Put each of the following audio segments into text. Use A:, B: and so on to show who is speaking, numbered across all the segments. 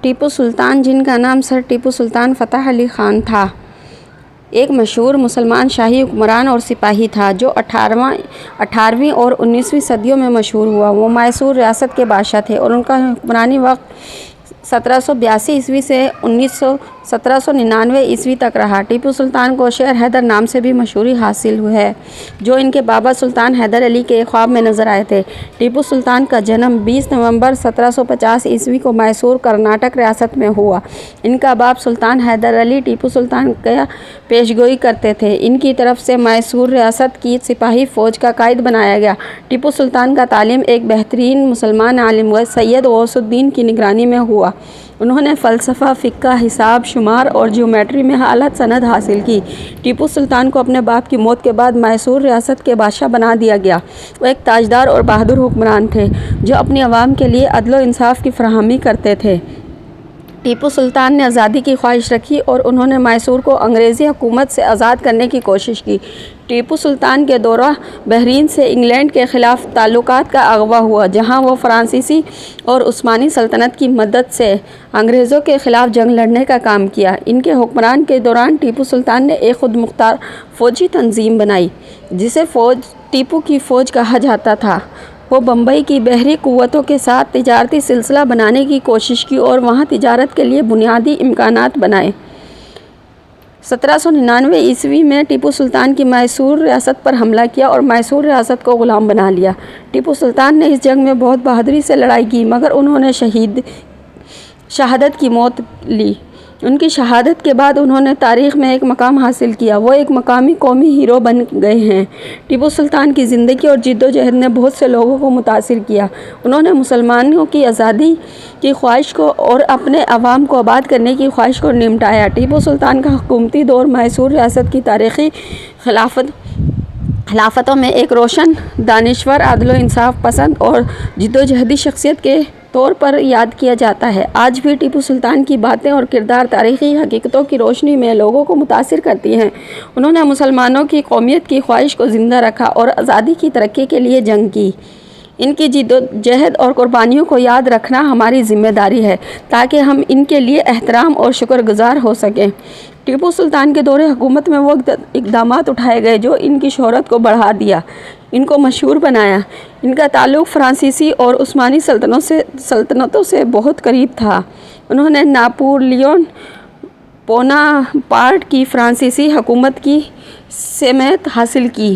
A: ٹیپو سلطان، جن کا نام سر ٹیپو سلطان فتح علی خان تھا، ایک مشہور مسلمان شاہی حکمران اور سپاہی تھا جو 18ویں اور 19ویں صدیوں میں مشہور ہوا۔ وہ میسور ریاست کے بادشاہ تھے اور ان کا حکمرانی وقت 1782 عیسوی سے 1799 عیسوی تک رہا۔ ٹیپو سلطان کو شیر حیدر نام سے بھی مشہوری حاصل ہے، جو ان کے بابا سلطان حیدر علی کے ایک خواب میں نظر آئے تھے۔ ٹیپو سلطان کا جنم 20 نومبر 1750 عیسوی کو میسور، کرناٹک ریاست میں ہوا۔ ان کا باپ سلطان حیدر علی ٹیپو سلطان کا پیشگوئی کرتے تھے۔ ان کی طرف سے میسور ریاست کی سپاہی فوج کا قائد بنایا گیا۔ ٹیپو سلطان کا تعلیم ایک بہترین مسلمان عالم سید غوث الدین کی نگرانی میں ہوا۔ انہوں نے فلسفہ، فقہ، حساب شمار اور جیومیٹری میں اعلیٰ سند حاصل کی۔ ٹیپو سلطان کو اپنے باپ کی موت کے بعد میسور ریاست کے بادشاہ بنا دیا گیا۔ وہ ایک تاجدار اور بہادر حکمران تھے جو اپنی عوام کے لیے عدل و انصاف کی فراہمی کرتے تھے۔ ٹیپو سلطان نے آزادی کی خواہش رکھی اور انہوں نے میسور کو انگریزی حکومت سے آزاد کرنے کی کوشش کی۔ ٹیپو سلطان کے دورہ بحرین سے انگلینڈ کے خلاف تعلقات کا اغوا ہوا، جہاں وہ فرانسیسی اور عثمانی سلطنت کی مدد سے انگریزوں کے خلاف جنگ لڑنے کا کام کیا۔ ان کے حکمران کے دوران ٹیپو سلطان نے ایک خود مختار فوجی تنظیم بنائی، جسے ٹیپو کی فوج کہا جاتا تھا۔ وہ بمبئی کی بحری قوتوں کے ساتھ تجارتی سلسلہ بنانے کی کوشش کی اور وہاں تجارت کے لیے بنیادی امکانات بنائے۔ 1799 عیسوی میں ٹیپو سلطان کی میسور ریاست پر حملہ کیا اور میسور ریاست کو غلام بنا لیا۔ ٹیپو سلطان نے اس جنگ میں بہت بہادری سے لڑائی کی، مگر انہوں نے شہادت کی موت لی۔ ان کی شہادت کے بعد انہوں نے تاریخ میں ایک مقام حاصل کیا۔ وہ ایک مقامی قومی ہیرو بن گئے ہیں۔ ٹیپو سلطان کی زندگی اور جدوجہد نے بہت سے لوگوں کو متاثر کیا۔ انہوں نے مسلمانوں کی آزادی کی خواہش کو اور اپنے عوام کو آباد کرنے کی خواہش کو نمٹایا۔ ٹیپو سلطان کا حکومتی دور میسور ریاست کی تاریخی خلافتوں میں ایک روشن، دانشور، عدل و انصاف پسند اور جدوجہدی شخصیت کے طور پر یاد کیا جاتا ہے۔ آج بھی ٹیپو سلطان کی باتیں اور کردار تاریخی حقیقتوں کی روشنی میں لوگوں کو متاثر کرتی ہیں۔ انہوں نے مسلمانوں کی قومیت کی خواہش کو زندہ رکھا اور آزادی کی ترقی کے لیے جنگ کی۔ ان کی جدوجہد اور قربانیوں کو یاد رکھنا ہماری ذمہ داری ہے تاکہ ہم ان کے لیے احترام اور شکر گزار ہو سکیں۔ ٹیپو سلطان کے دور حکومت میں وہ اقدامات اٹھائے گئے جو ان کی شہرت کو بڑھا دیا، ان کو مشہور بنایا۔ ان کا تعلق فرانسیسی اور عثمانی سلطنتوں سے بہت قریب تھا۔ انہوں نے ناپولیون بوناپارٹ کی فرانسیسی حکومت کی سمعت حاصل کی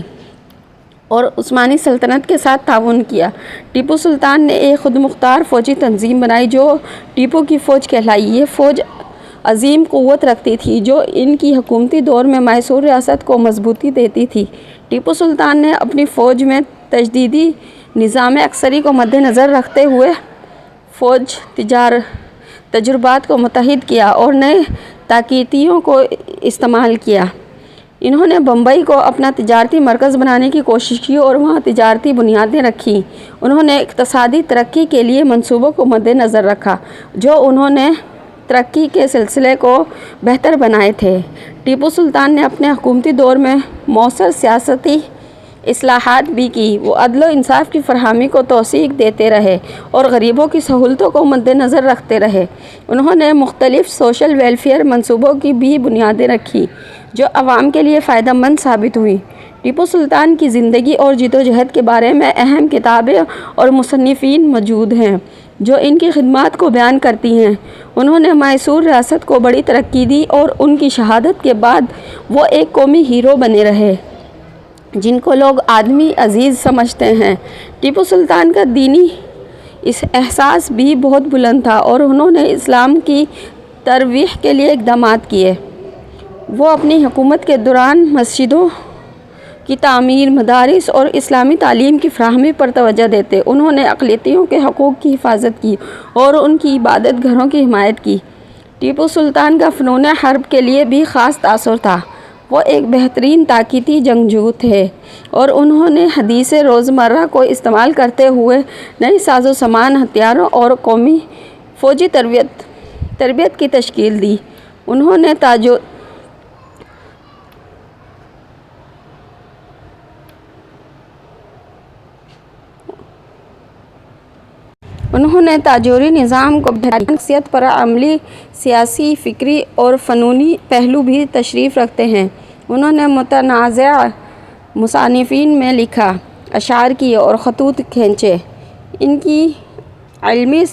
A: اور عثمانی سلطنت کے ساتھ تعاون کیا۔ ٹیپو سلطان نے ایک خود مختار فوجی تنظیم بنائی جو ٹیپو کی فوج کہلائی۔ یہ فوج عظیم قوت رکھتی تھی جو ان کی حکومتی دور میں میسور ریاست کو مضبوطی دیتی تھی۔ ٹیپو سلطان نے اپنی فوج میں تجدیدی نظام عسکری کو مد نظر رکھتے ہوئے فوج تجربات کو متحد کیا اور نئے تاکتیکوں کو استعمال کیا۔ انہوں نے بمبئی کو اپنا تجارتی مرکز بنانے کی کوشش کی اور وہاں تجارتی بنیادیں رکھیں۔ انہوں نے اقتصادی ترقی کے لیے منصوبوں کو مد نظر رکھا جو انہوں نے ترقی کے سلسلے کو بہتر بنائے تھے۔ ٹیپو سلطان نے اپنے حکومتی دور میں مؤثر سیاسی اصلاحات بھی کی۔ وہ عدل و انصاف کی فراہمی کو توسیع دیتے رہے اور غریبوں کی سہولتوں کو مد نظر رکھتے رہے۔ انہوں نے مختلف سوشل ویلفیئر منصوبوں کی بھی بنیادیں رکھیں جو عوام کے لیے فائدہ مند ثابت ہوئیں۔ ٹیپو سلطان کی زندگی اور جدوجہد کے بارے میں اہم کتابیں اور مصنفین موجود ہیں جو ان کی خدمات کو بیان کرتی ہیں۔ انہوں نے میسور ریاست کو بڑی ترقی دی اور ان کی شہادت کے بعد وہ ایک قومی ہیرو بنے رہے جن کو لوگ آدمی عزیز سمجھتے ہیں۔ ٹیپو سلطان کا دینی احساس بھی بہت بلند تھا اور انہوں نے اسلام کی ترویج کے لیے اقدامات کیے۔ وہ اپنی حکومت کے دوران مسجدوں کی تعمیر، مدارس اور اسلامی تعلیم کی فراہمی پر توجہ دیتے۔ انہوں نے اقلیتوں کے حقوق کی حفاظت کی اور ان کی عبادت گھروں کی حمایت کی۔ ٹیپو سلطان کا فنون حرب کے لیے بھی خاص تاثر تھا۔ وہ ایک بہترین طاقتی جنگجو تھے اور انہوں نے حدیث روزمرہ کو استعمال کرتے ہوئے نئی ساز و سامان، ہتھیاروں اور قومی فوجی تربیت کی تشکیل دی۔ انہوں نے تاجوری نظام کو بہترین شخصیت پر عملی، سیاسی، فکری اور فنونی پہلو بھی تشریف رکھتے ہیں۔ انہوں نے متنازع مصنفین میں لکھا، اشعار کیے اور خطوط کھینچے۔ ان کی علمی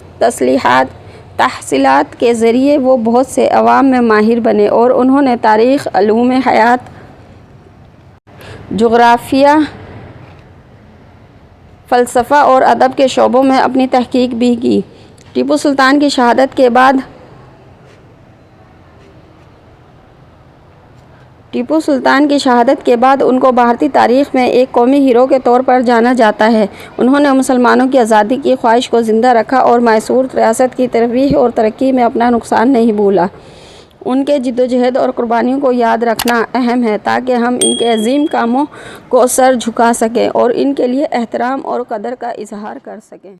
A: تحصیلات کے ذریعے وہ بہت سے عوام میں ماہر بنے اور انہوں نے تاریخ، علوم حیات، جغرافیہ، فلسفہ اور ادب کے شعبوں میں اپنی تحقیق بھی کی۔ ٹیپو سلطان کی شہادت کے بعد ان کو بھارتی تاریخ میں ایک قومی ہیرو کے طور پر جانا جاتا ہے۔ انہوں نے مسلمانوں کی آزادی کی خواہش کو زندہ رکھا اور میسور ریاست کی ترویج اور ترقی میں اپنا نقصان نہیں بھولا۔ ان کے جدوجہد اور قربانیوں کو یاد رکھنا اہم ہے تاکہ ہم ان کے عظیم کاموں کو سر جھکا سکیں اور ان کے لیے احترام اور قدر کا اظہار کر سکیں۔